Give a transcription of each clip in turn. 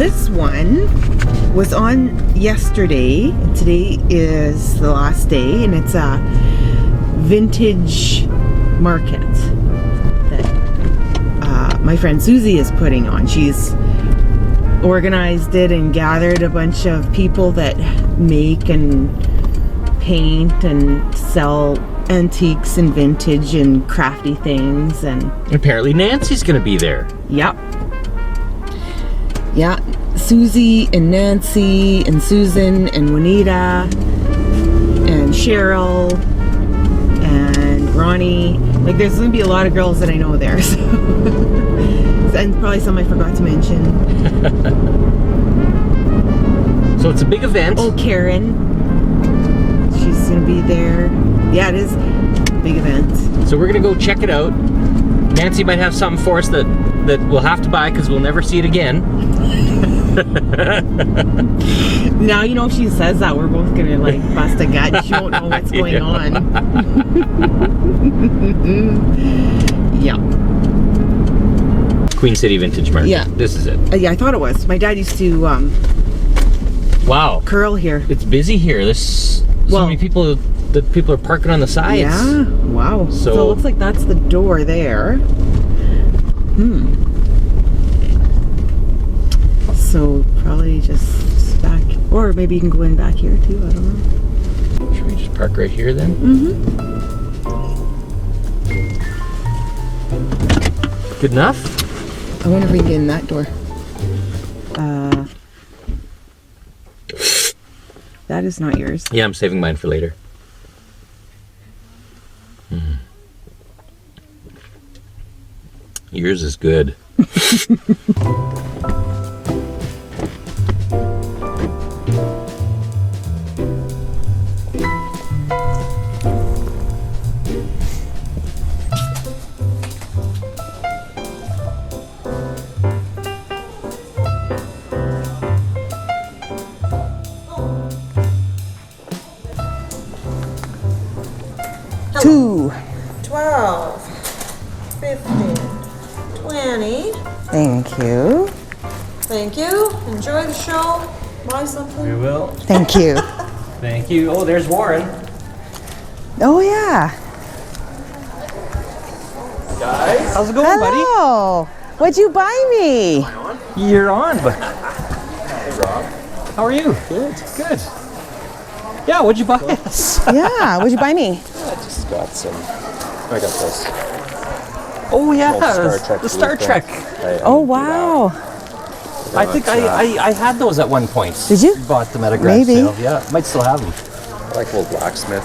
this one was on yesterday. Today is the last day, and it's a vintage market that my friend Susie is putting on. She's organized it and gathered a bunch of people that make and paint and sell antiques and vintage and crafty things. And apparently Nancy's gonna be there. Yep. Yeah, Susie and Nancy and Susan and Juanita and Cheryl and Ronnie. Like, there's gonna be a lot of girls that I know there, so. And probably some I forgot to mention. So it's a big event. Oh, Karen. She's gonna be there. Yeah, it is a big event. So we're gonna go check it out. Nancy might have something for us that we'll have to buy because we'll never see it again. Now, you know, if she says that, we're both gonna like bust a gut. She won't know what's going on. Yeah. Queen City Vintage Market. Yeah. This is it. Yeah, I thought it was. My dad used to wow. curl here. It's busy here. There's so many people that people are parking on the sides. Yeah. Wow. So it looks like that's the door there. So probably just back, or maybe you can go in back here too. I don't know. Should we just park right here then? Good enough? I wonder if we can get in that door. That is not yours. Yeah, I'm saving mine for later. Yours is good. Two. 12, 15, 20. Thank you. Thank you. Enjoy the show. Buy something. We will. Thank you. Thank you. Oh, there's Warren. Oh yeah. Guys. How's it going, buddy? Hello. What'd you buy me? You're on, but. Hey, Rob. How are you? Good. Good. Yeah, what'd you buy us? Yeah, what'd you buy me? I just got some. I got this. Oh yeah, Star Trek the Star Trek. Oh wow. I think I had those at one point. Did you? Bought them at a garage Maybe. sale. Yeah, might still have them. I like old blacksmith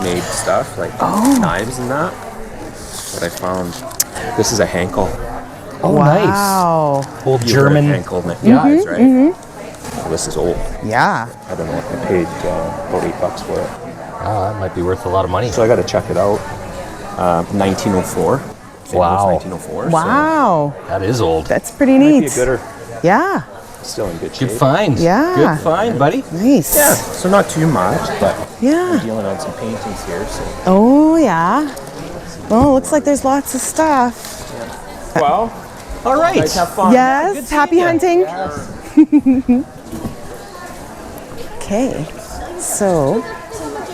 made stuff, like knives and that. But I found this is a Henkel. Oh, wow. nice. Old You German. heard of Henkel knives, right? Well, this is old. Yeah. I don't know. I paid about $8 for it. Oh, that might be worth a lot of money. So I got to check it out. 1904. Wow. 1904. Wow. That is old. That's pretty So might neat. be a gooder. Yeah. Still in good shape. Good find. Yeah. Good find, buddy. Nice. Yeah. So not too much, but Yeah. I'm dealing on some paintings here. So. Oh yeah. Well, looks like there's lots of stuff. Well, All right. guys have fun. Yes. Happy hunting. Okay. So.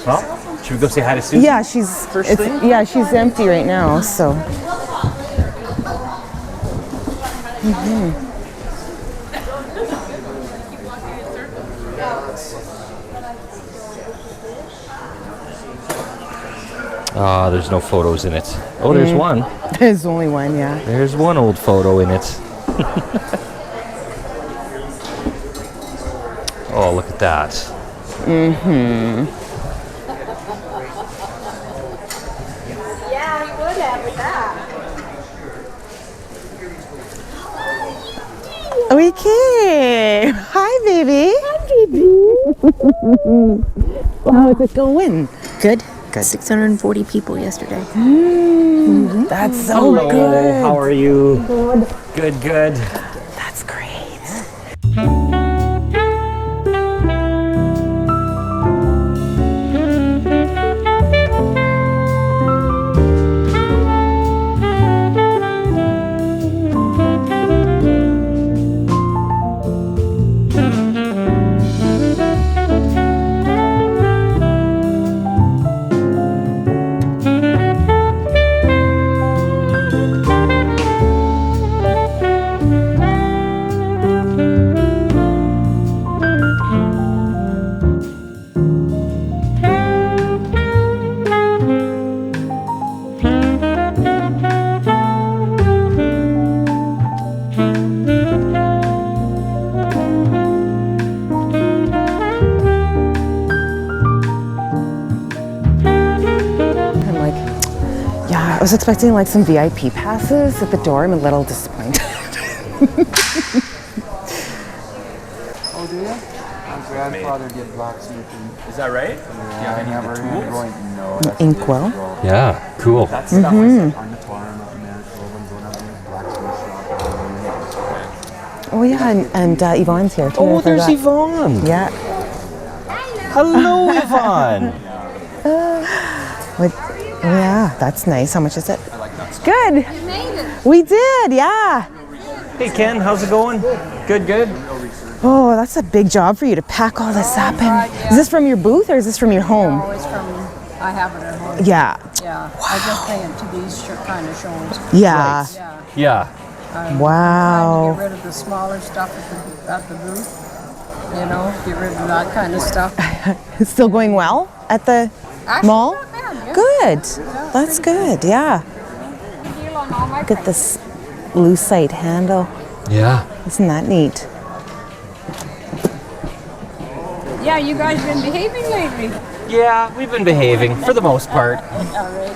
Well, should we go say hi to Susan? Yeah, she's First it's, thing? yeah, she's empty right now, so. Ah, there's no photos in it. Oh, there's one. There's only one, yeah. There's one old photo in it. Oh, look at that. Yeah, you would have with that. Okay. Hi, baby. Hi, baby. How's it going? Good. Good. 640 people yesterday. That's so Hello, good. how are you? Good, good. That's great. was expecting like some VIP passes at the door. I'm a little disappointed. Oh, do you? My grandfather did blacksmithing. Is that right? Yeah, I never even going. No, that's Inkwell. Yeah, cool. That stuff was on the farm up in Manitoba and going up in the blacksmith shop. Oh yeah, and Yvonne's here too. Oh, I there's forgot. Yvonne. Yeah. Hello, Yvonne. What? Oh yeah, that's nice. How much is it? Good. We did, yeah. Hey, Ken, how's it going? Good, good. Oh, that's a big job for you to pack all this up. And is this from your booth or is this from your home? No, it's from, I have it at home. Yeah. Yeah, I just bring it to these kind of shows. Yeah. Yeah. Yeah. Wow. Get rid of the smaller stuff at the booth. You know, get rid of that kind of stuff. It's still going well at the Actually, mall? not bad, yeah. Good. That's good, yeah. Deal on all my Look at this lucite handle. Yeah. Isn't that neat? Yeah, you guys been behaving lately. Yeah, we've been behaving for the most part. All right.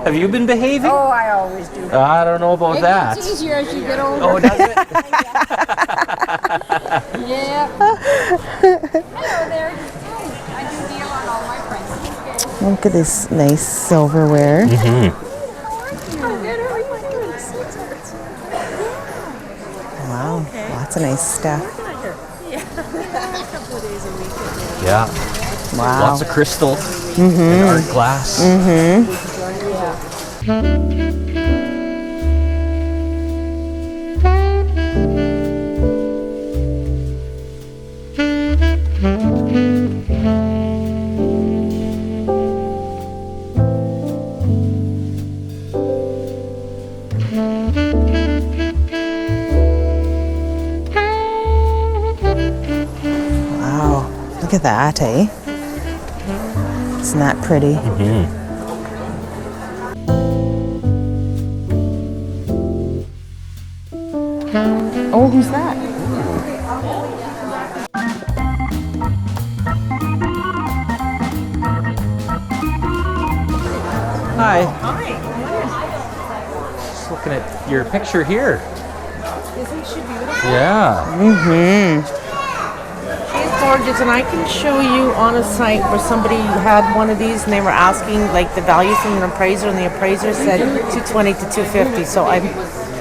Have you been behaving? Oh, I always do. I don't know about It that. gets easier as you get older. Oh, does it? Yeah. Hello there. Hi. I do deal on all my prices. Okay. Look at this nice silverware. Oh, good. How are you doing? Wow, lots of nice stuff. Yeah. Wow. Lots of crystal and art glass. Wow, look at that, eh? Isn't that pretty? Oh, who's that? Hi. Hi. Just looking at your picture here. Isn't she beautiful? Yeah. She's gorgeous, and I can show you on a site where somebody had one of these and they were asking like the value from an appraiser, and the appraiser said 220 to 250. So I'm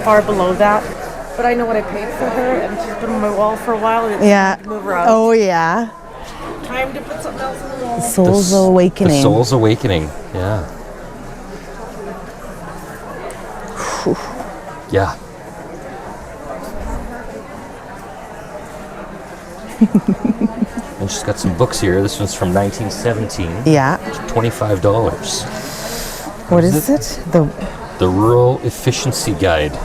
far below that. But I know what I paid for her, and she's been on my wall for a while. And it's Yeah. time to move her out. Oh, yeah. Time to put something else on the wall. Soul's Awakening. The Soul's Awakening. Yeah. Yeah. And she's got some books here. This one's from 1917. Yeah. $25. What is it? The Rural Efficiency Guide.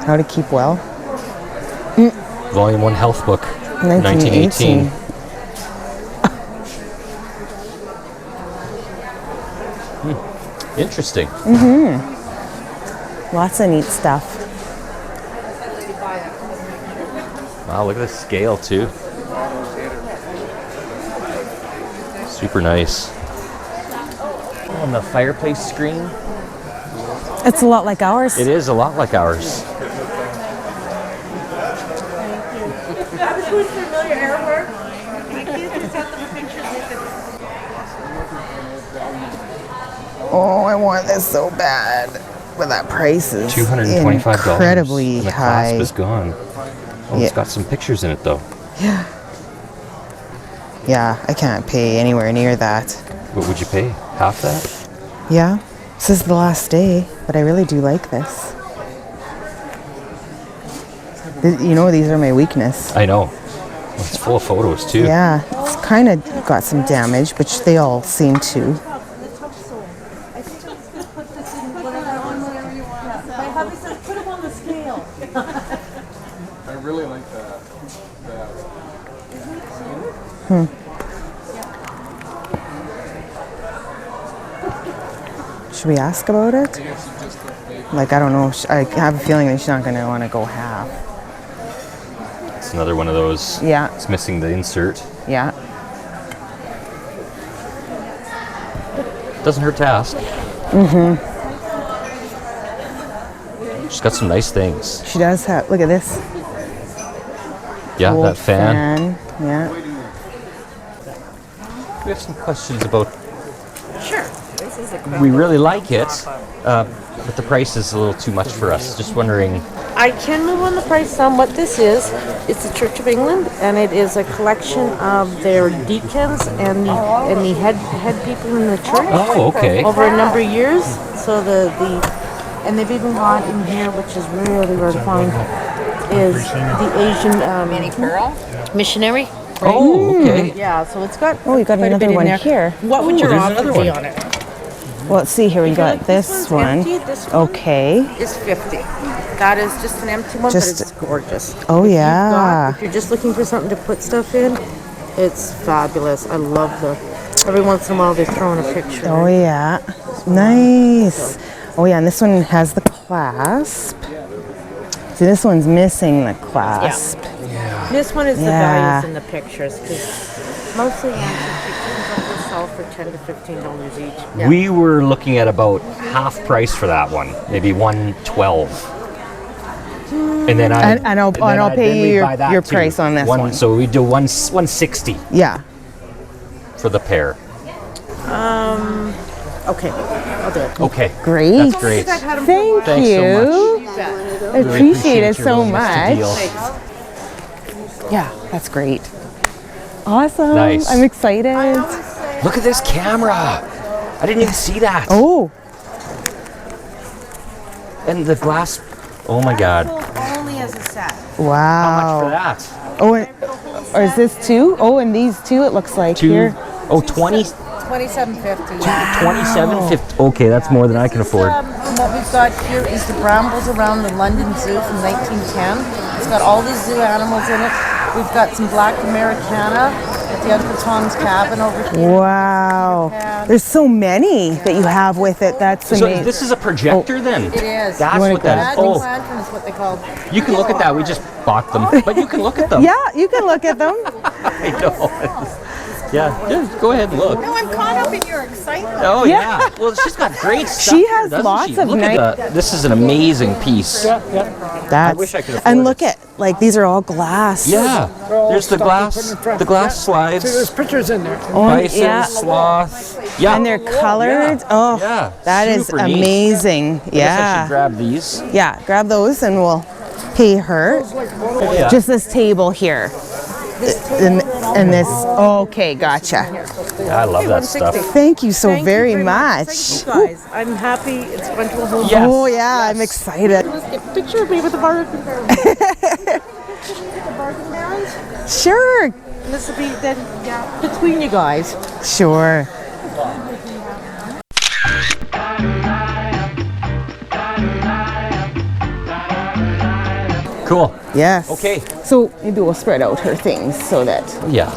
How to Keep Well. Volume 1 Health Book. 1918. Interesting. Lots of neat stuff. Wow, look at the scale too. Super nice. On the fireplace screen. It's a lot like ours. It is a lot like ours. Oh, I want this so bad. But that price is $225. incredibly and the high. clasp is gone. Oh, it's got some pictures in it though. Yeah, I can't pay anywhere near that. What would you pay? Half that? Yeah, this is the last day, but I really do like this. You know, these are my weakness. I know. Well, it's full of photos too. Yeah, it's kind of got some damage, which they all seem to. I really like that. Should we ask about it? Like, I don't know. I have a feeling that she's not going to want to go half. That's another one of those. Yeah. It's missing the insert. Yeah. Doesn't hurt to ask. She's got some nice things. She does have, look at this. Yeah, Old that fan. Yeah. We have some questions about. Sure. This is a We really like it, but the price is a little too much for us. Just wondering. I can move on the price some. What this is, it's the Church of England, and it is a collection of their deacons and the head people in the church. Oh, okay. Over a number of years. So and they've even got in here, which is really rare to find, is the Asian missionary. Oh, okay. Yeah, so it's got. Oh, you got quite a another bit in one there. here. What would your there's offer another be one. on it? Well, let's see here. We got Like this one. Empty, this one Okay. is 50. That is just an empty one, Just- but it's gorgeous. Oh, yeah. If you're just looking for something to put stuff in, it's fabulous. I love every once in a while they're throwing a picture. Oh, yeah. Nice. Oh, yeah, and this one has the clasp. See, this one's missing the clasp. This one is the Yeah. values in the pictures, because mostly antique pictures like this sell for $10 to $15 each. Yeah. We were looking at about half price for that one, maybe $112. And then And I'll pay you your price on this one. So we do $160 Yeah. for the pair. Okay, I'll do it. Okay. Great. That's great. Thank Thanks so you. much. I appreciate it your so willingness to much. deal. Yeah, that's great. Awesome. Nice. I'm excited. Look at this camera. I didn't even see that. Oh, And the glass. Oh my God. Only as a set. How wow. much for that? Oh, or is this two? Oh, and these two, it looks like here. Oh, 20, $27.50. 27.50. Okay, that's more than I can afford. What we've got here is the brambles around the London Zoo from 1910. It's got all the zoo animals in it. We've got some black Americana at the Uncle Tom's Cabin over here. Wow. There's so many that you have with it. That's So amazing. this is a projector then? It is. That's what that is. Magic Oh, lantern is what they call. you can look at that. We just bought them. But you can look at them. Yeah, you can look at them. I know. Yeah, just go ahead and look. No, I'm caught up in your excitement. Oh yeah. Well, she's got great stuff. She here, has doesn't lots she? of Look nice. at that. This is an amazing piece. That's, wish I could afford and look it. at, like, these are all glass. Yeah. There's the glass slides. There's pictures in there. Oh, Bison, yeah. sloth. Yeah. And they're colored. Yeah. Oh, Yeah. that is Super neat. amazing. I guess I should Yeah. grab these. Yeah, grab those and we'll pay her. Yeah. Just this table here. And this, okay, gotcha. I love that stuff. Thank you so Thank you very Thank much. you guys. I'm happy it's going to a home. Yes. Oh yeah, I'm excited. Let's get a picture of me with the bargain barrels. Sure, This will be then between you guys. sure. Cool. Yes. Okay. So maybe we'll spread out her things so that Yeah.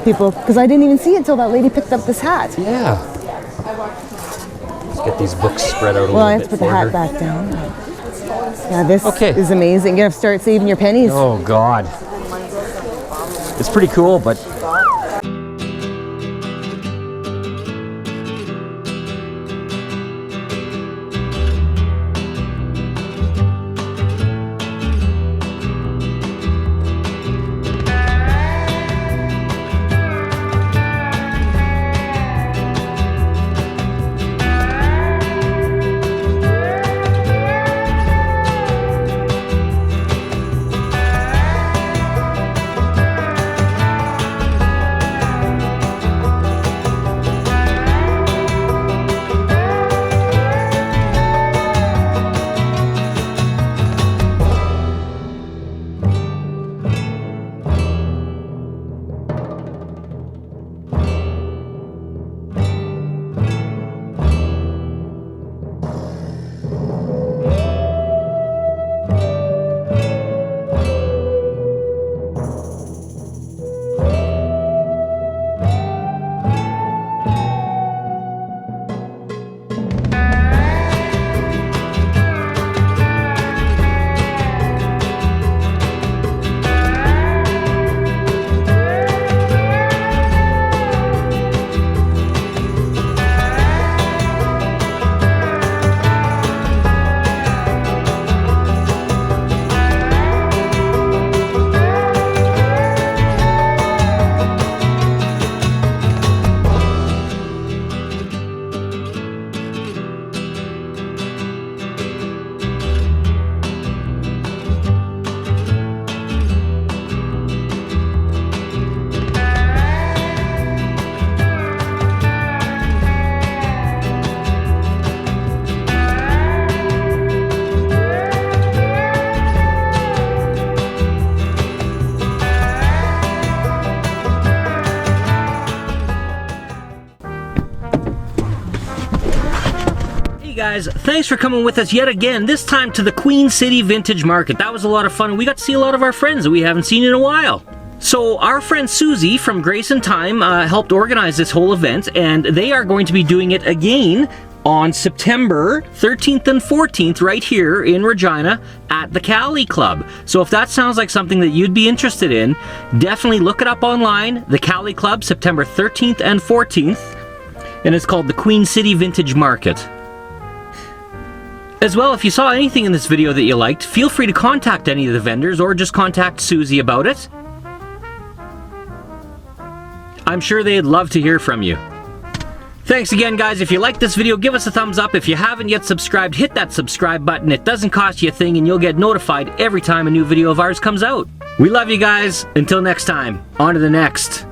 people, because I didn't even see it until that lady picked up this hat. Yeah. Let's get these books spread out a Well, I little have to bit put the for hat her. back down. Yeah, this Okay. is amazing. You have to start saving your pennies. Oh God. It's pretty cool, but guys, thanks for coming with us yet again, this time to the Queen City Vintage Market. That was a lot of fun, and we got to see a lot of our friends that we haven't seen in a while. So our friend Susie from Grace and Time helped organize this whole event, and they are going to be doing it again on September 13th and 14th right here in Regina at the Cali Club. So if that sounds like something that you'd be interested in, definitely look it up online. The Cali Club, September 13th and 14th, and it's called the Queen City Vintage Market. As well, if you saw anything in this video that you liked, feel free to contact any of the vendors or just contact Susie about it. I'm sure they'd love to hear from you. Thanks again, guys. If you liked this video, give us a thumbs up. If you haven't yet subscribed, hit that subscribe button. It doesn't cost you a thing, and you'll get notified every time a new video of ours comes out. We love you guys. Until next time, on to the next.